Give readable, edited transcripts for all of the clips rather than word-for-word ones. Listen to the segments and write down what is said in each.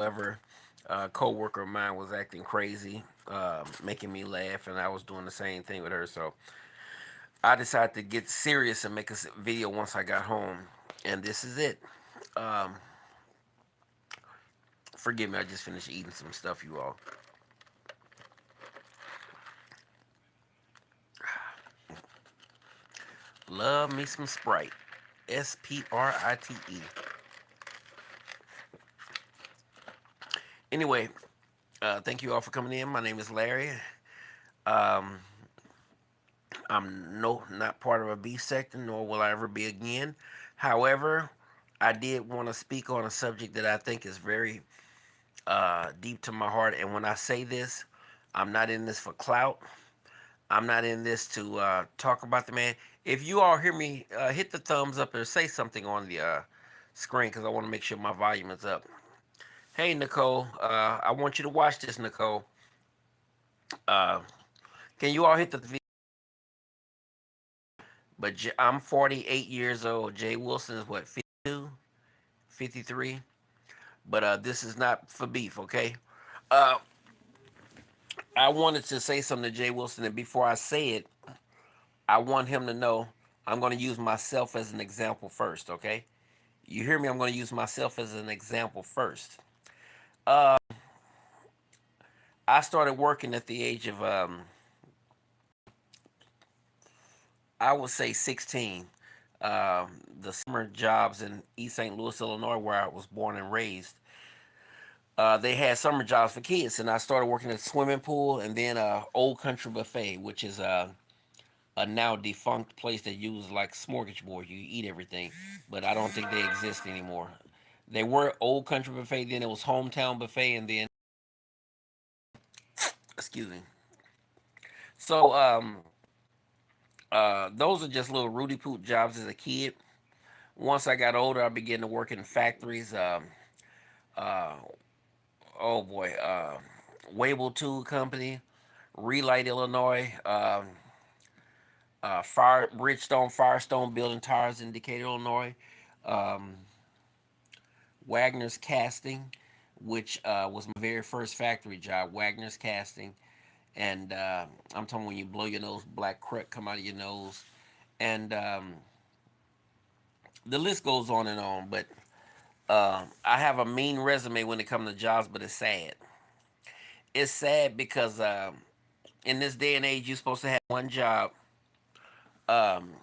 However, a co-worker of mine was acting crazy, making me laugh, and I was doing the same thing with her. So I decided to get serious and make a video once I got home, and this is it. Um, Forgive me, I just finished eating some stuff, you all. Love me some Sprite. Sprite. Anyway, thank you all for coming in. My name is Larry. Um, I'm not part of a beef sector, nor will I ever be again. However, I did want to speak on a subject that I think is very deep to my heart. And when I say this, I'm not in this for clout. I'm not in this to talk about the man. If you all hear me, hit the thumbs up or say something on the screen because I want to make sure my volume is up. Hey, Nicole, I want you to watch this, Nicole. Uh, can you all hit the But I'm 48 years old. Jay Wilson is what, 52, 53? But this is not for beef, okay? Uh, I wanted to say something to Jay Wilson, and before I say it, I want him to know I'm going to use myself as an example first, okay? You hear me? I'm going to use myself as an example first. Uh, I started working at the age of, I would say 16. The summer jobs in East St. Louis, Illinois, where I was born and raised, they had summer jobs for kids, and I started working at a swimming pool and then Old Country Buffet, which is a now defunct place that uses like smorgasbord. You eat everything, but I don't think they exist anymore. They were Old Country Buffet, then it was Hometown Buffet, and then excuse me. So those are just little Rudy Poot jobs as a kid. Once I got older, I began to work in factories. Uh, oh boy, Wable Tool Company, Relight, Illinois. Bridgestone Firestone Building Tires in Decatur, Illinois. Um, Wagner's Casting, which was my very first factory job. Wagner's Casting, and I'm talking when you blow your nose, black crack come out of your nose, and the list goes on and on. But I have a mean resume when it comes to jobs, but it's sad. It's sad because in this day and age, you're supposed to have one job. Um,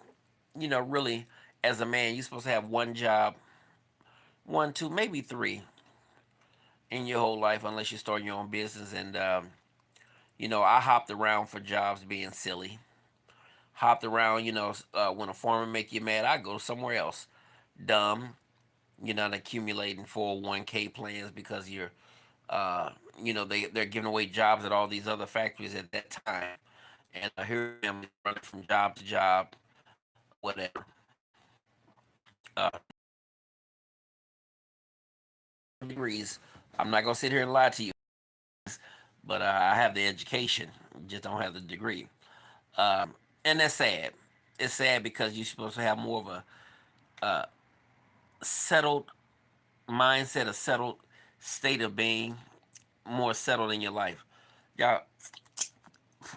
really, as a man, you're supposed to have one job, one, two, maybe three in your whole life, unless you start your own business. And I hopped around for jobs, being silly. Hopped around, when a foreman make you mad, I go somewhere else. Dumb. You're not accumulating 401k plans because they're giving away jobs at all these other factories at that time. And here I am running from job to job, whatever. Degrees. I'm not gonna sit here and lie to you, but I have the education, just don't have the degree. And that's sad. It's sad because you're supposed to have more of a settled mindset, a settled state of being, more settled in your life. Y'all,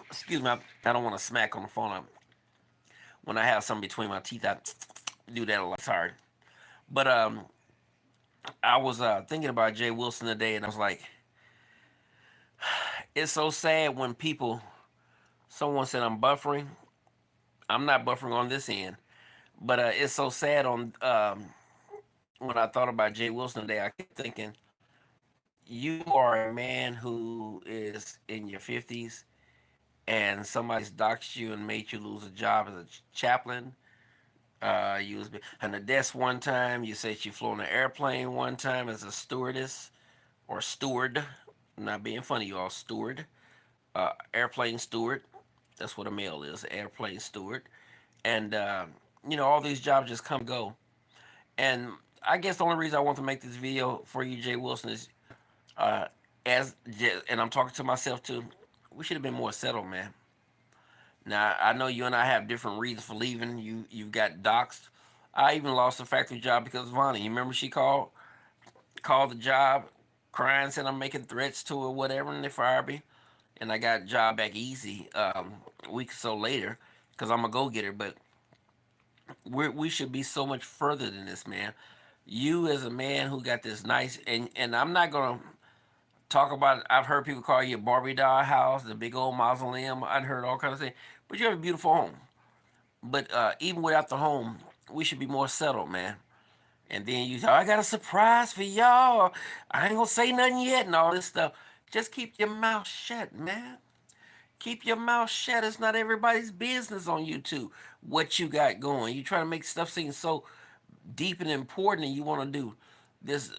excuse me, I don't want to smack on the phone. When I have something between my teeth, I do that a lot. Sorry. But I was thinking about Jay Wilson today, and I was like, it's so sad when someone said I'm buffering. I'm not buffering on this end, but it's so sad on when I thought about Jay Wilson today. I kept thinking, you are a man who is in your 50s and somebody's doxed you and made you lose a job as a chaplain. You was on the desk one time. You said you flew on an airplane one time as a stewardess or steward. I'm not being funny, you all. Steward, airplane steward. That's what a male is, airplane steward. And all these jobs just come and go. And I guess the only reason I want to make this video for you, Jay Wilson, is uh, and I'm talking to myself too. We should have been more settled, man. Now I know you and I have different reasons for leaving. You've got doxxed. I even lost a factory job because of Vonnie. You remember she called the job. crying, saying I'm making threats to or whatever, and they fired me. And I got a job back easy a week or so later because I'm a go getter. But we should be so much further than this, man. You as a man who got this nice, and I'm not gonna talk about it. I've heard people call you a Barbie doll house, the big old mausoleum. I've heard all kinds of things, but you have a beautiful home. But even without the home, we should be more settled, man. And then you say, "Oh, I got a surprise for y'all. I ain't gonna say nothing yet," and all this stuff. Just keep your mouth shut, man. Keep your mouth shut. It's not everybody's business on YouTube what you got going. You try to make stuff seem so deep and important, and you want to do this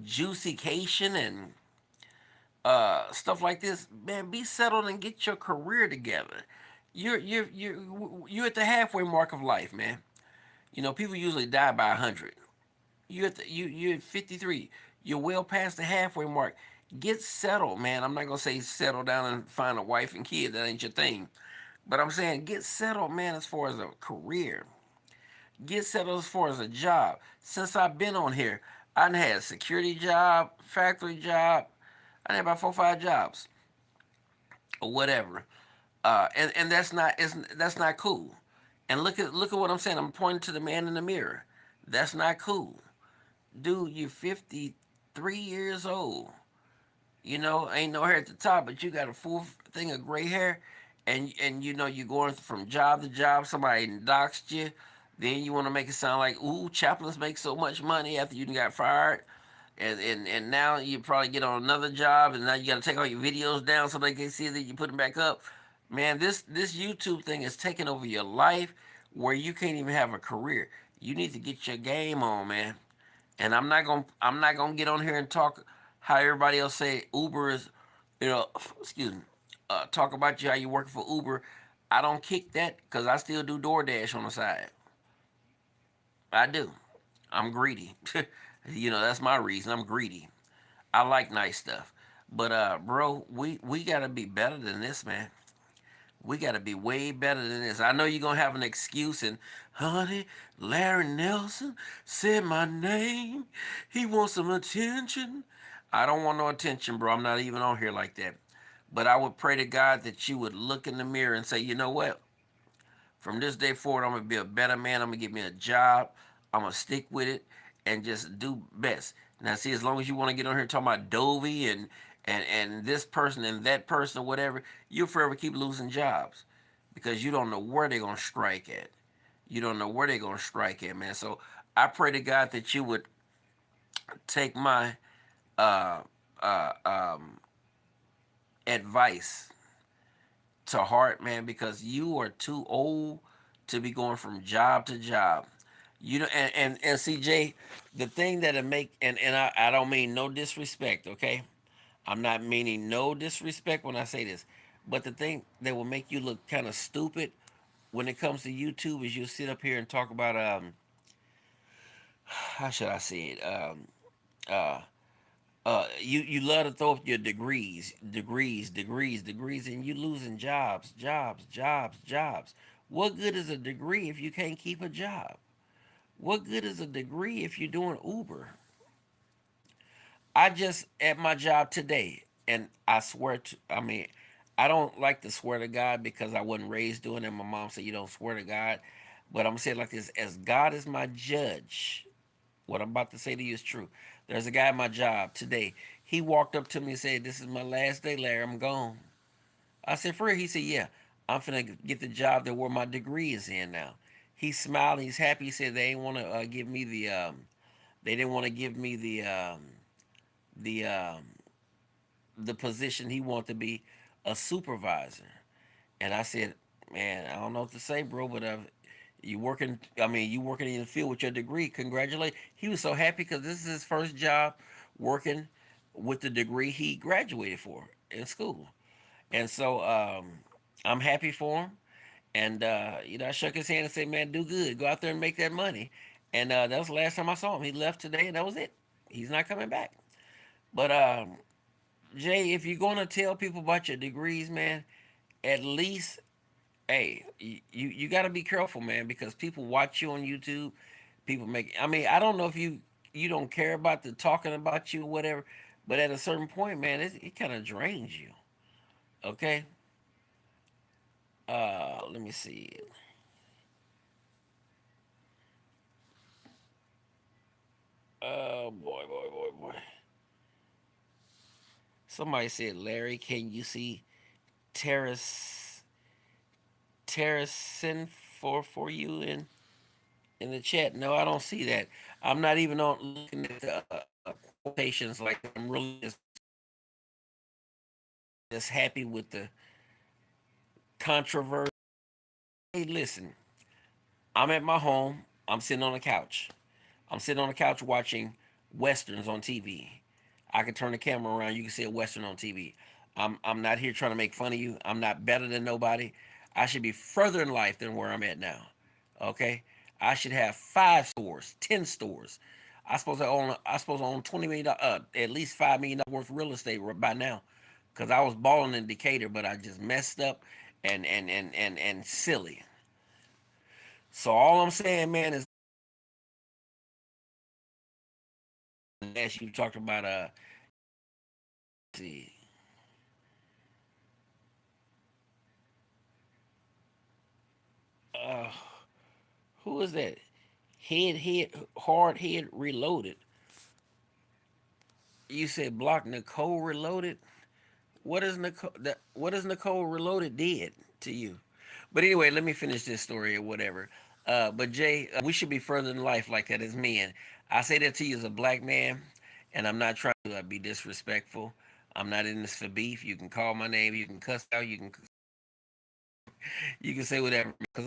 juicycation and stuff like this. Man, be settled and get your career together. You're at the halfway mark of life, man. You know, people usually die by 100. You're at 53. You're well past the halfway mark. Get settled, man. I'm not gonna say settle down and find a wife and kid. That ain't your thing. But I'm saying get settled, man, as far as a career. Get settled as far as a job. Since I've been on here, I done had a security job, factory job. I had about 4 or 5 jobs or whatever. And that's not cool. And look at what I'm saying. I'm pointing to the man in the mirror. That's not cool. Dude, you're 53 years old. You know, ain't no hair at the top, but you got a full thing of gray hair, and you know you're going from job to job. Somebody doxed you, then you want to make it sound like, ooh, chaplains make so much money after you got fired, and now you probably get on another job, and now you got to take all your videos down so they can see that you put them back up. Man, this YouTube thing is taking over your life, where you can't even have a career. You need to get your game on, man. And I'm not gonna get on here and talk how everybody else say Uber is, you know, excuse me, talk about you how you working for Uber. I don't kick that because I still do DoorDash on the side. I do. I'm greedy. You know, that's my reason. I'm greedy. I like nice stuff. But bro, we gotta be better than this, man. We got to be way better than this. I know you're going to have an excuse and, honey, Larry Nelson said my name. He wants some attention. I don't want no attention, bro. I'm not even on here like that. But I would pray to God that you would look in the mirror and say, you know what? From this day forward, I'm going to be a better man. I'm going to get me a job. I'm going to stick with it and just do best. Now, see, as long as you want to get on here talking about Dovey and this person and that person or whatever, you'll forever keep losing jobs because you don't know where they're going to strike at. You don't know where they're going to strike at, man. So I pray to God that you would take my uh, uh, um, advice to heart, man, because you are too old to be going from job to job. You know, and CJ, the thing that'll make and I don't mean no disrespect, okay? I'm not meaning no disrespect when I say this, but the thing that will make you look kind of stupid when it comes to YouTube is you'll sit up here and talk about how should I say it uh you love to throw up your degrees, and you losing jobs. What good is a degree if you can't keep a job? What good is a degree if you're doing Uber? I just at my job today, and I swear to, I mean, I don't like to swear to God because I wasn't raised doing it. My mom said you don't swear to God, but I'm saying like this: as God is my judge, what I'm about to say to you is true. There's a guy at my job today. He walked up to me and said, "This is my last day, Larry. I'm gone." I said, "For real?" He said, "Yeah, I'm finna get the job that where my degree is in now." He smiled. He's happy. He said they ain't want to give me the they didn't want to give me the the position he wanted to be a supervisor. And I said, man, I don't know what to say, bro, but you working, I mean, you working in the field with your degree. Congratulations. He was so happy because this is his first job working with the degree he graduated for in school. And so I'm happy for him. And, you know, I shook his hand and said, man, do good. Go out there and make that money. And that was the last time I saw him. He left today and that was it. He's not coming back. But Jay, if you're gonna tell people about your degrees, man, at least, hey, you got to be careful, man, because people watch you on YouTube. People make. I mean, I don't know if you don't care about the talking about you or whatever, But at a certain point, man, it kind of drains you. Okay. Let me see. Boy, boy, boy, boy. Somebody said, Larry, can you see Terrace Terracin for you in the chat? No, I don't see that. I'm not even on looking at the quotations like that. I'm really just happy with the controversy. Hey, listen, I'm at my home. I'm sitting on the couch. I'm sitting on the couch watching westerns on TV. I can turn the camera around. You can see a western on TV. I'm not here trying to make fun of you. I'm not better than nobody. I should be further in life than where I'm at now. Okay, I should have 5 stores, 10 stores. I suppose I own $20 million, at least $5 million worth of real estate by now, because I was balling in Decatur, but I just messed up and silly. So all I'm saying, man, is as you talked about, see, uh, who is that? Hard head reloaded. You said block Nicole reloaded. What is Nicole reloaded did to you? But anyway, let me finish this story or whatever. But Jay, we should be further in life like that as men. I say that to you as a black man, and I'm not trying to be disrespectful. I'm not in this for beef. You can call my name. You can cuss out. You can say whatever because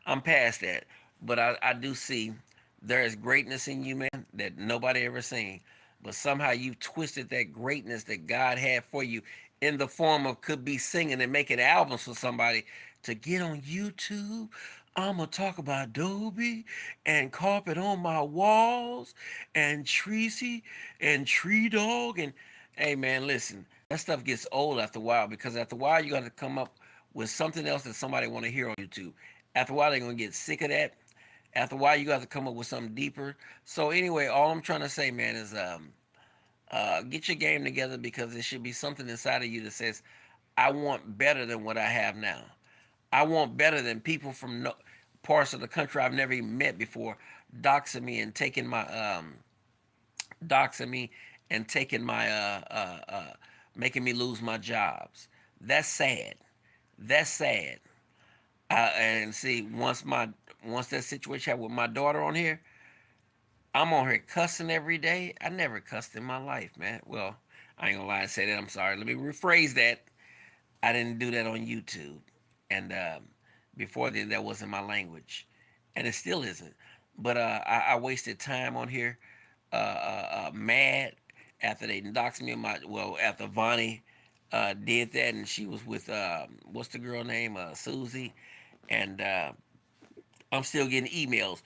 I'm past that. But I do see there is greatness in you, man, that nobody ever seen. But somehow you twisted that greatness that God had for you in the form of could be singing and making albums for somebody to get on YouTube. I'm gonna talk about Adobe and carpet on my walls and Treacy and Tree Dog and hey man, listen, that stuff gets old after a while because after a while you got to come up with something else that somebody want to hear on YouTube. After a while they're gonna get sick of that. After a while you got to come up with something deeper. So anyway, all I'm trying to say, man, is get your game together because there should be something inside of you that says, I want better than what I have now. I want better than people from parts of the country I've never even met before doxing me and taking my doxing me and taking my making me lose my jobs. That's sad. That's sad. And see, once that situation happened with my daughter on here, I'm on here cussing every day. I never cussed in my life, man. Well, I ain't gonna lie and say that. I'm sorry. Let me rephrase that. I didn't do that on YouTube, and before then, that wasn't my language, and it still isn't. But I wasted time on here, mad after they doxed me. After Vonnie did that, and she was with what's the girl name? Susie, and I'm still getting emails.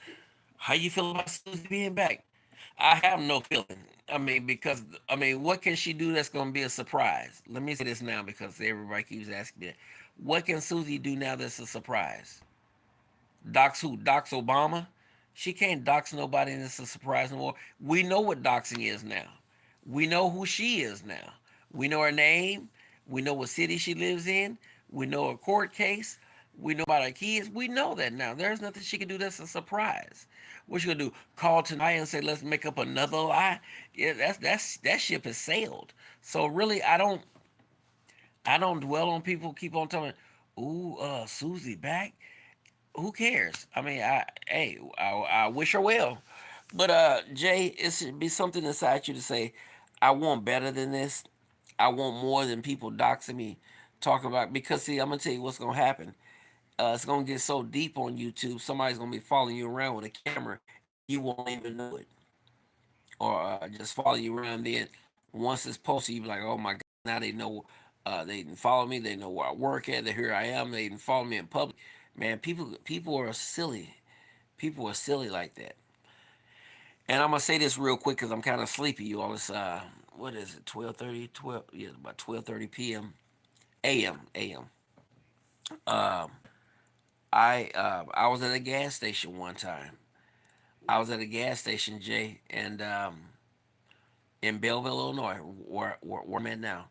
How you feel about Susie being back? I have no feeling. I mean, because what can she do that's going to be a surprise? Let me say this now because everybody keeps asking me that. What can Susie do now that's a surprise? Dox who? Dox Obama? She can't dox nobody and it's a surprise no more. We know what doxing is now. We know who she is now. We know her name. We know what city she lives in. We know her court case. We know about her kids. We know that now. There's nothing she can do that's a surprise. What she gonna do? Call tonight and say, let's make up another lie? Yeah, that ship has sailed. So really, I don't dwell on people keep on telling, ooh, Susie back. Who cares? I mean, I wish her well, but Jay, it should be something inside you to say, I want better than this. I want more than people doxing me, talking about. Because see, I'm gonna tell you what's gonna happen. It's gonna get so deep on YouTube, somebody's gonna be following you around with a camera, you won't even know it, or just follow you around. Then once it's posted, you be like, oh my god, now they know. They didn't follow me. They know where I work at. They Here I am. They didn't follow me in public. Man, people are silly. People are silly like that. And I'm gonna say this real quick because I'm kind of sleepy. You all, it's what is it? 12:30, 12. Yeah, about 12:30 p.m. a.m. a.m. I was at a gas station one time. I was at a gas station, Jay, and in Belleville, Illinois, where I'm at now.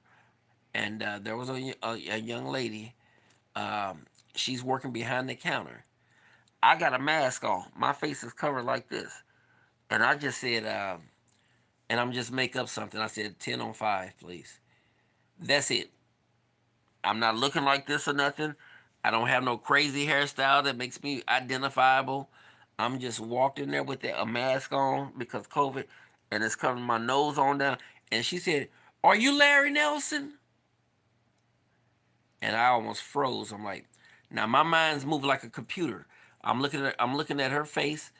And there was a young lady. Um, she's working behind the counter. I got a mask on. My face is covered like this. And I just said, and I'm just make up something. I said 10 on 5, please. That's it. I'm not looking like this or nothing. I don't have no crazy hairstyle that makes me identifiable. I'm just walked in there with a mask on because COVID, and it's covering my nose on down. And she said, "Are you Larry Nelson?" And I almost froze. I'm like, now my mind's moving like a computer. I'm looking at her face,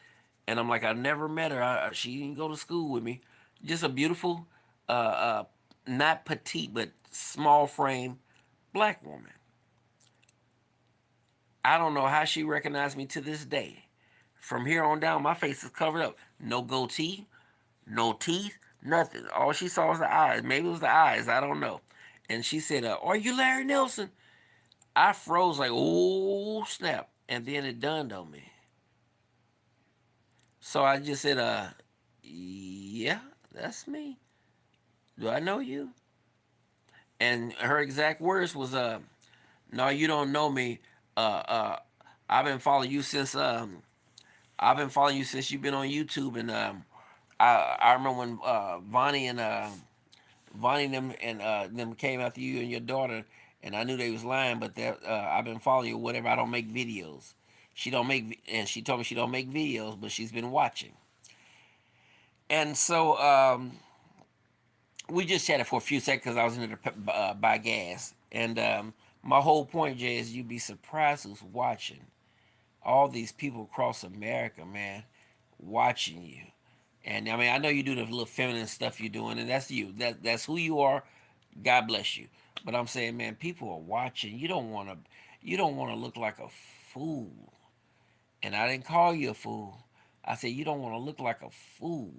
and I'm like, I never met her. She didn't go to school with me. Just a beautiful, uh, uh, not petite but small frame black woman. I don't know how she recognized me to this day. From here on down, my face is covered up. No goatee, no teeth, nothing. All she saw was the eyes. Maybe it was the eyes. I don't know. And she said, "Are you Larry Nelson?" I froze like, oh snap. And then it dawned on me. So I just said, yeah, that's me. Do I know you? And her exact words was, no, you don't know me. Uh, uh, I've been following you since you've been on YouTube, and I remember when Vonnie and them came after you and your daughter, and I knew they was lying, but I've been following you. Whatever. I don't make videos. She don't make, and she told me she don't make videos, but she's been watching. And so we just chatted for a few seconds because I was in there to buy gas. And my whole point, Jay, is you'd be surprised who's watching. All these people across America, man, watching you. And I mean, I know you do the little feminine stuff you're doing, and that's you. That's who you are. God bless you. But I'm saying, man, people are watching. You don't want to look like a fool. And I didn't call you a fool. I said you don't want to look like a fool.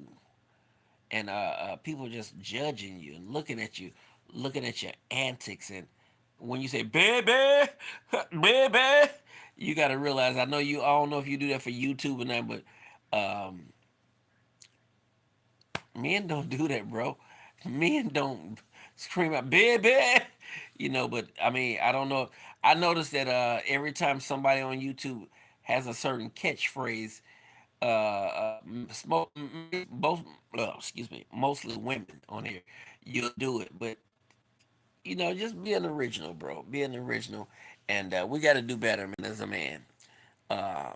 And people just judging you and looking at your antics. And when you say baby, baby, you got to realize. I know you. I don't know if you do that for YouTube and that, but um, men don't do that, bro. Men don't scream out baby, But I mean, I don't know. I noticed that every time somebody on YouTube has a certain catchphrase, both, excuse me, mostly women on here, you'll do it. But just be an original, bro. Be an original, and we got to do better, man. As a man, um,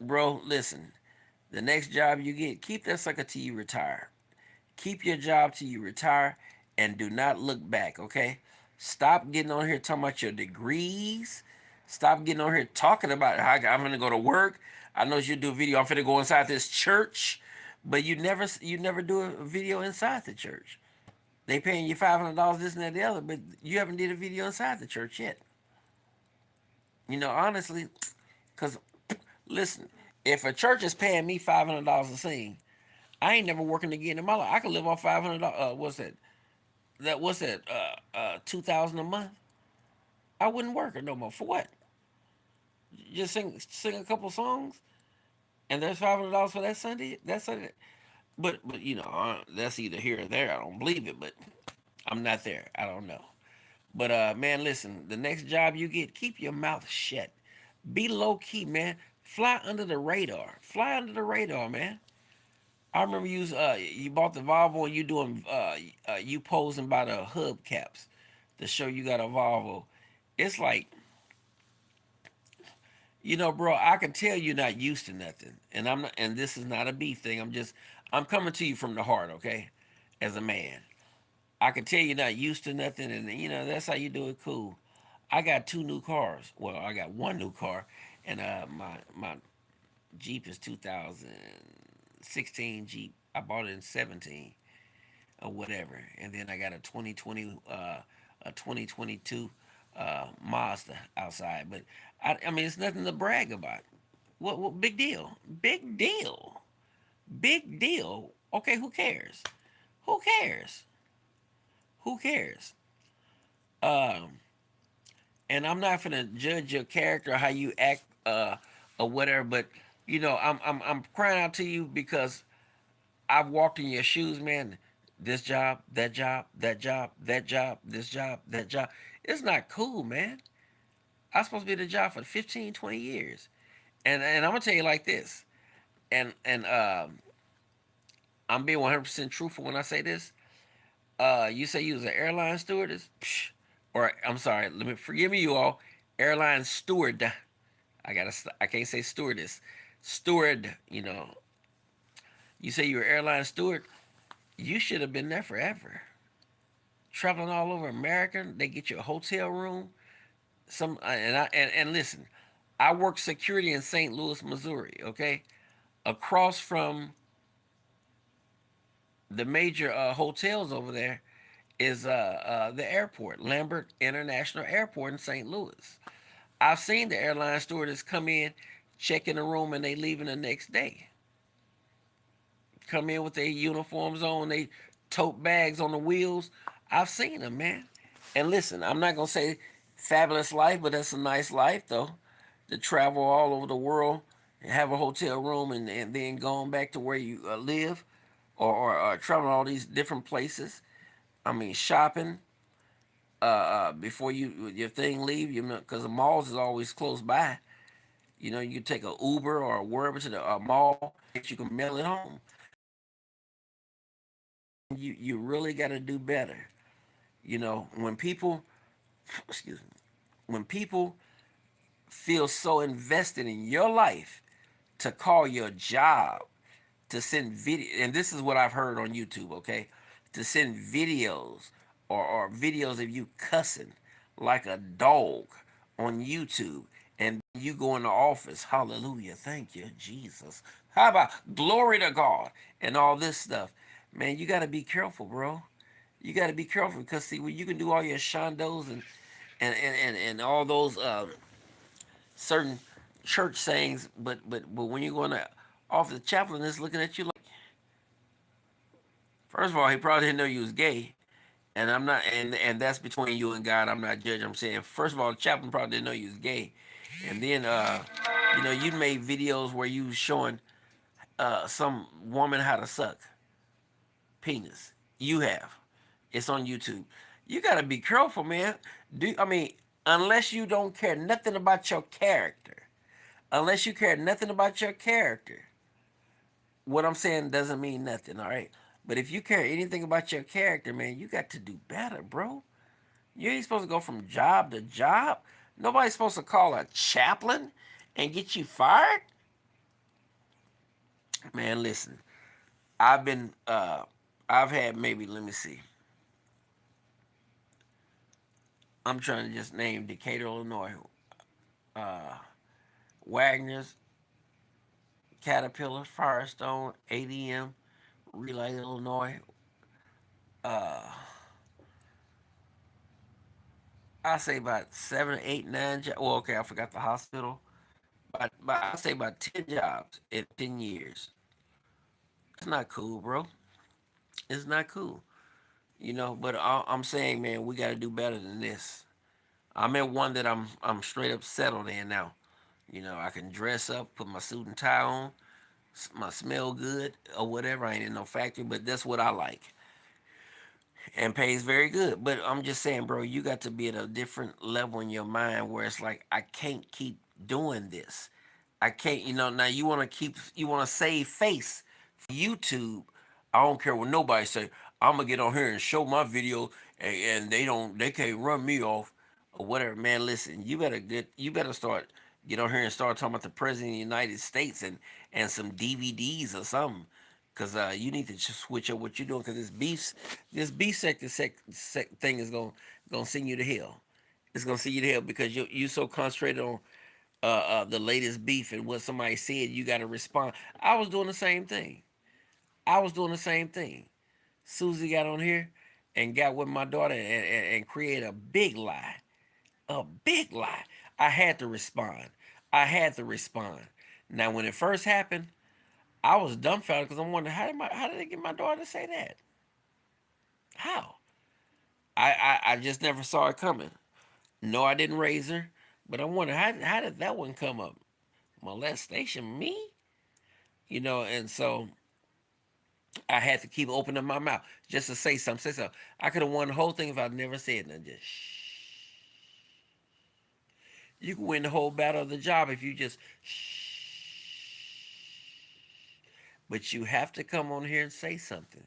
bro. Listen, the next job you get, keep that sucker till you retire. Keep your job till you retire, and do not look back. Okay? Stop getting on here talking about your degrees. Stop getting on here talking about how I'm gonna go to work. I know you do a video. I'm gonna go inside this church, but you never do a video inside the church. They paying you $500, this and that, the other, but you haven't did a video inside the church yet. Honestly, because listen, if a church is paying me $500 to sing, I ain't never working again in my life. I can live off $500. What's that? What's that? 2,000 a month. I wouldn't work it no more. For what? Just sing a couple songs, and there's $500 for that Sunday. That's Sunday. But that's either here or there. I don't believe it, but I'm not there. I don't know. But man, listen, the next job you get, keep your mouth shut. Be low key, man. Fly under the radar. Fly under the radar, man. I remember you bought the Volvo and you posing by the hubcaps to show you got a Volvo. It's like, bro, I can tell you're not used to nothing. And I'm not, and this is not a beef thing. I'm coming to you from the heart, okay? As a man. I can tell you're not used to nothing, and that's how you do it. Cool. I got two new cars. Well, I got one new car, and my Jeep is 2016 Jeep. I bought it in 17 or whatever, and then I got a 2022 Mazda outside. But I mean, it's nothing to brag about. What big deal? Big deal. Big deal. Okay, who cares? Who cares? Who cares? Um, and I'm not gonna judge your character, how you act, or whatever. But I'm crying out to you because I've walked in your shoes, man. This job, that job, that job, that job, this job, that job. It's not cool, man. I'm supposed to be at the job for 15, 20 years. And I'm gonna tell you like this. And I'm being 100% truthful when I say this. You say you was an airline stewardess, Psh, or I'm sorry, let me forgive me, you all. Airline steward. I can't say stewardess. Steward. You say you're an airline steward. You should have been there forever. Traveling all over America, they get you a hotel room. And listen, I work security in St. Louis, Missouri. Okay, across from the major hotels over there is the airport, Lambert International Airport in St. Louis. I've seen the airline stewardess come in, check in the room, and they leaving the next day. Come in with their uniforms on, they tote bags on the wheels. I've seen them, man. And listen, I'm not gonna say fabulous life, but that's a nice life though. To travel all over the world and have a hotel room and then going back to where you live, or traveling all these different places. I mean, shopping before your thing leave. Because the malls is always close by. You can take a Uber or wherever to the mall that you can mail it home. You really got to do better. When people, excuse me, when people feel so invested in your life to call your job, to send video, and this is what I've heard on YouTube, okay? To send videos or videos of you cussing like a dog on YouTube, and you go in the office, hallelujah, thank you, Jesus. How about glory to God and all this stuff? Man, you got to be careful, bro. You got to be careful because see, when you can do all your shondos and all those certain church sayings, but when you're going to off the chaplain is looking at you like, first of all, he probably didn't know you was gay, and I'm not, and that's between you and God. I'm not judging. I'm saying, first of all, the chaplain probably didn't know you was gay, and then you made videos where you was showing some woman how to suck penis. You have. It's on YouTube. You gotta be careful, man. Unless you don't care nothing about your character, unless you care nothing about your character, what I'm saying doesn't mean nothing, all right? But if you care anything about your character, man, you got to do better, bro. You ain't supposed to go from job to job. Nobody's supposed to call a chaplain and get you fired. Man, listen. I've been I've had maybe, let me see. I'm trying to just name Decatur, Illinois. Uh Wagner's, Caterpillar, Firestone, ADM, Relay, Illinois. Uh I say about 7, 8, 9 jobs. Well, okay, I forgot the hospital. But I say about 10 jobs in 10 years. It's not cool, bro. It's not cool. But I'm saying, man, we got to do better than this. I'm at one that I'm straight up settled in now. I can dress up, put my suit and tie on, my smell good or whatever. I ain't in no factory, but that's what I like, and pays very good. But I'm just saying, bro, you got to be at a different level in your mind where it's like I can't keep doing this. I can't, now you want to save face for YouTube. I don't care what nobody say. I'm gonna get on here and show my video, and they can't run me off or whatever. Man, listen, you better get on here and start talking about the president of the United States and some DVDs or something. Cause you need to just switch up what you're doing. Cause this beef thing is gonna send you to hell. It's gonna send you to hell because you so concentrated on the latest beef and what somebody said. You got to respond. I was doing the same thing. I was doing the same thing. Susie got on here and got with my daughter and created a big lie. A big lie. I had to respond. I had to respond. Now, when it first happened, I was dumbfounded because I'm wondering how did they get my daughter to say that? How? I just never saw it coming. No, I didn't raise her, but I wonder how did that one come up? Molestation, me? And so I had to keep opening my mouth just to say something. Say something. I could have won the whole thing if I'd never said nothing. Just shh. You can win the whole battle of the job if you just shh. But you have to come on here and say something.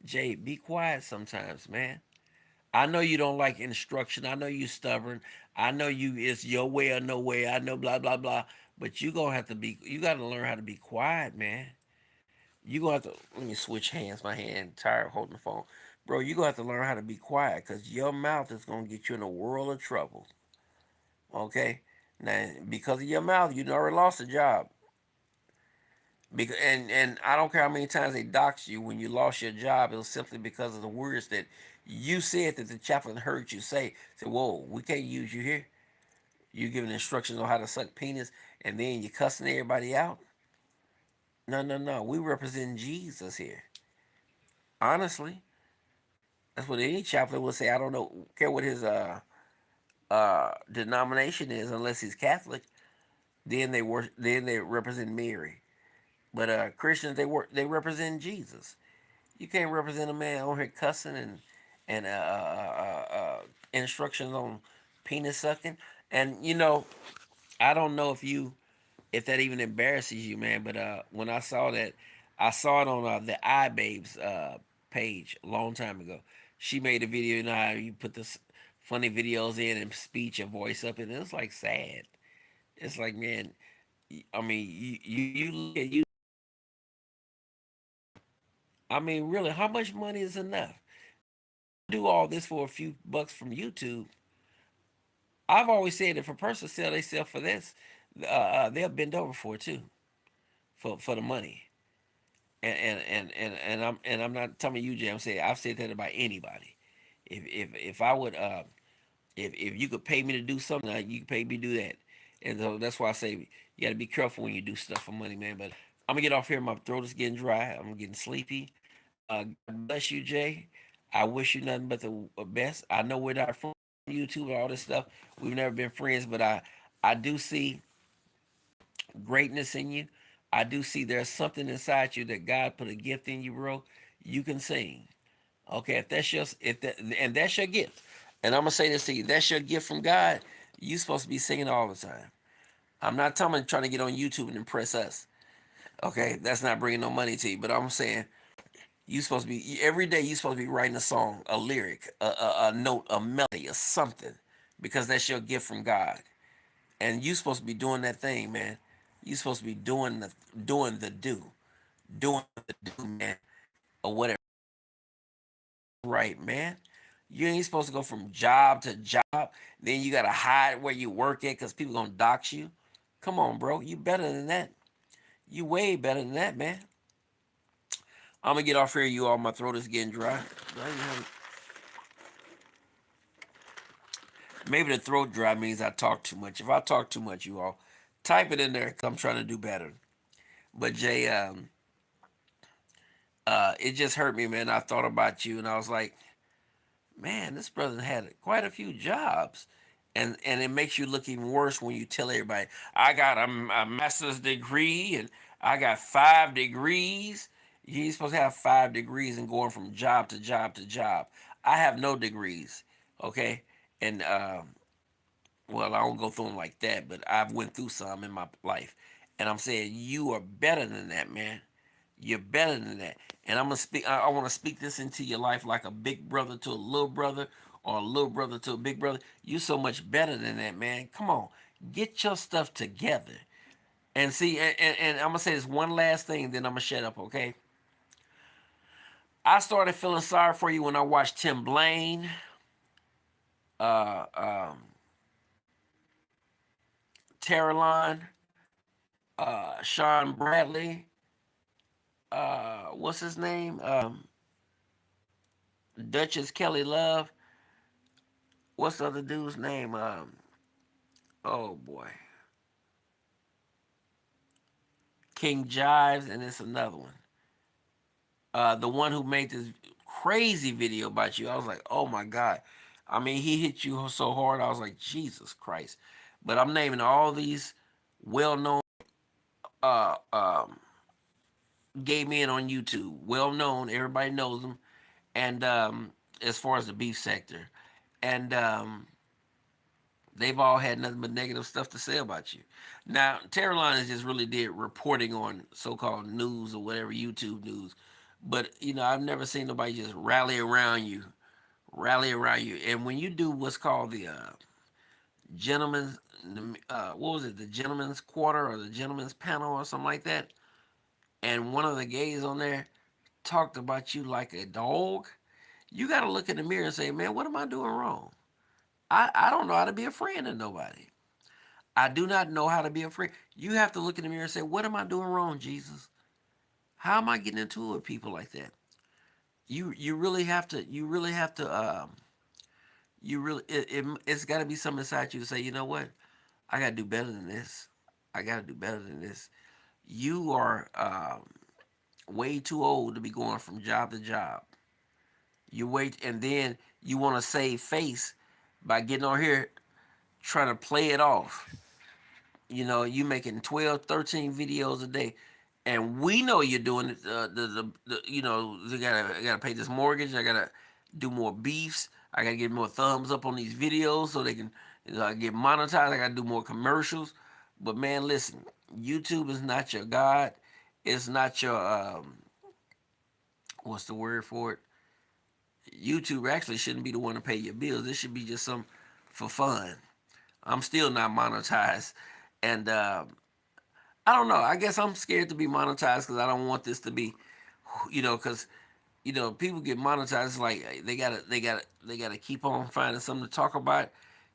Jay, be quiet sometimes, man. I know you don't like instruction. I know you stubborn. I know you it's your way or no way. I know blah blah blah. But you gonna have to be. You got to learn how to be quiet, man. You gonna have to. Let me switch hands. My hand tired of holding the phone, bro. You gonna have to learn how to be quiet because your mouth is gonna get you in a world of trouble. Okay. Now, because of your mouth, you already lost a job. Because and I don't care how many times they dox you when you lost your job, it was simply because of the words that you said that the chaplain heard you say. Say, whoa, we can't use you here. You giving instructions on how to suck penis, and then you cussing everybody out. No, no, no. We represent Jesus here. Honestly, that's what any chaplain would say. I don't know, care what his denomination is, unless he's Catholic. Then they represent Mary. But Christians they represent Jesus. You can't represent a man on here cussing and instructions on penis sucking. And I don't know if that even embarrasses you, man. But when I saw that, I saw it on the iBabes page a long time ago. She made a video. You know how you put this funny videos in and speech and voice up, and it was like sad. It's like, man, I mean, you look at you. I mean, really, how much money is enough? Do all this for a few bucks from YouTube. I've always said if a person sell themselves for this, they'll bend over for it too, for the money. And I'm not telling you, Jay. I'm saying I've said that about anybody. If I would if you could pay me to do something, you could pay me to do that. And so that's why I say you got to be careful when you do stuff for money, man. But I'm gonna get off here. My throat is getting dry. I'm getting sleepy. God bless you, Jay. I wish you nothing but the best. I know we're not from YouTube and all this stuff. We've never been friends, but I do see greatness in you. I do see there's something inside you that God put a gift in you, bro. You can sing. Okay, if that's your gift. And I'm gonna say this to you, that's your gift from God. You supposed to be singing all the time. I'm not trying to get on YouTube and impress us. Okay, that's not bringing no money to you. But I'm saying you supposed to be every day. You supposed to be writing a song, a lyric, a note, a melody, or something, because that's your gift from God. And you supposed to be doing that thing, man. You supposed to be doing the do, man, or whatever. Right, man. You ain't supposed to go from job to job. Then you gotta hide where you work at because people gonna dox you. Come on, bro. You better than that. You way better than that, man. I'm gonna get off here. You all, my throat is getting dry. Maybe the throat dry means I talk too much. If I talk too much, you all, type it in there because I'm trying to do better. But Jay, it just hurt me, man. I thought about you and I was like, man, this brother had quite a few jobs. And it makes you look even worse when you tell everybody, I got a master's degree and I got 5 degrees. You ain't supposed to have 5 degrees and going from job to job to job. I have no degrees, okay? And well, I don't go through them like that, but I've went through some in my life. And I'm saying you are better than that, man. You're better than that. And I'm gonna speak. I want to speak this into your life like a big brother to a little brother, or a little brother to a big brother. You're so much better than that, man. Come on, get your stuff together. And see, and I'm gonna say this one last thing, then I'm gonna shut up. Okay. I started feeling sorry for you when I watched Tim Blaine, uh, um, Terralon, Sean Bradley. What's his name? Duchess Kelly Love. What's the other dude's name? Oh boy, King Jives, and it's another one. The one who made this crazy video about you. I was like, oh my god. I mean, he hit you so hard. I was like, Jesus Christ. But I'm naming all these well-known uh um gay men on YouTube, well known, everybody knows them, and as far as the beef sector, and they've all had nothing but negative stuff to say about you. Now, Terror Line just really did reporting on so-called news or whatever YouTube news, but I've never seen nobody just rally around you. And when you do what's called the gentleman's, what was it, the gentleman's quarter or the gentleman's panel or something like that, and one of the gays on there talked about you like a dog, you got to look in the mirror and say, man, what am I doing wrong? I don't know how to be a friend to nobody. I do not know how to be a friend. You have to look in the mirror and say, what am I doing wrong, Jesus? How am I getting into it with people like that? You really have to you really it's got to be something inside you to say, you know what? I got to do better than this. I got to do better than this. You are way too old to be going from job to job. You wait, and then you want to save face by getting on here trying to play it off. You making 12, 13 videos a day, and we know you're doing it. I gotta pay this mortgage. I gotta do more beefs. I gotta get more thumbs up on these videos so they can get monetized. I gotta do more commercials. But man, listen, YouTube is not your god. It's not your what's the word for it? YouTube actually shouldn't be the one to pay your bills. It should be just some for fun. I'm still not monetized, and I don't know. I guess I'm scared to be monetized because I don't want this to be, because people get monetized like they gotta keep on finding something to talk about,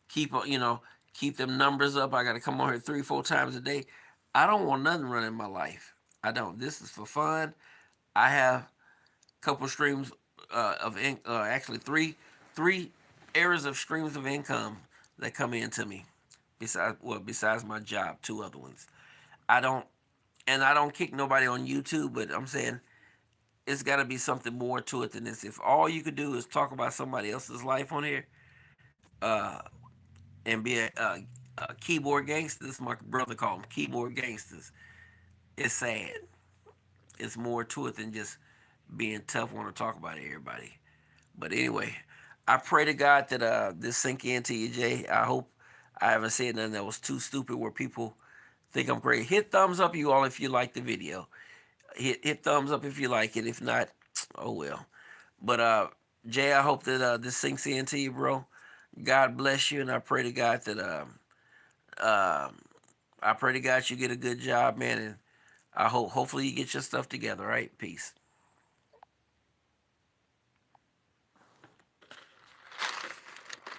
keep on keep them numbers up. I gotta come on here 3 4 times a day. I don't want nothing running my life. I don't. This is for fun. I have a couple streams actually three areas of streams of income that come into me. Besides my job, two other ones. I don't and I don't kick nobody on YouTube, but I'm saying it's got to be something more to it than this. If all you could do is talk about somebody else's life on here, uh, and be a keyboard gangster, this is my brother called them keyboard gangsters. It's sad. It's more to it than just being tough, want to talk about everybody. But anyway, I pray to God that this sink into you, Jay. I hope I haven't said nothing that was too stupid where people think I'm crazy. Hit thumbs up, you all, if you like the video. Hit thumbs up if you like it. If not, oh well. But Jay, I hope that this sinks into you, bro. God bless you, and I pray to God that um I pray to God you get a good job, man, and hopefully you get your stuff together. All right, peace.